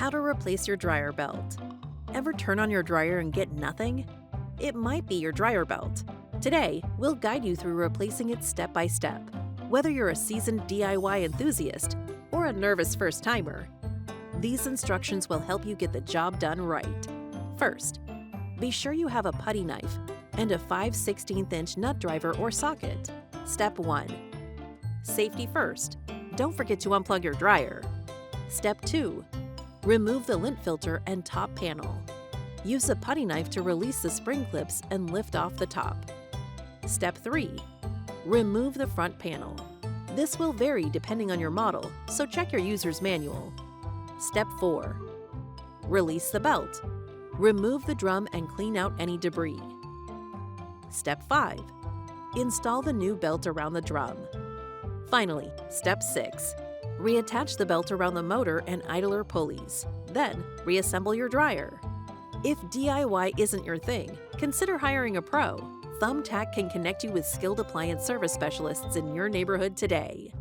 How to replace your dryer belt. Ever turn on your dryer and get nothing? It might be your dryer belt. Today, we'll guide you through replacing it step by step. Whether you're a seasoned DIY enthusiast or a nervous first-timer, these instructions will help you get the job done right. First, be sure you have a putty knife and a 5/16" nut driver or socket. Step 1. Safety first. Don't forget to unplug your dryer. Step 2. Remove the lint filter and top panel. Use a putty knife to release the spring clips and lift off the top. Step 3. Remove the front panel. This will vary depending on your model, so check your user's manual. Step 4. Release the belt. Remove the drum and clean out any debris. Step 5. Install the new belt around the drum. Finally, Step 6. Reattach the belt around the motor and idler pulleys. Then, reassemble your dryer. If DIY isn't your thing, consider hiring a pro. Thumbtack can connect you with skilled appliance service specialists in your neighborhood today.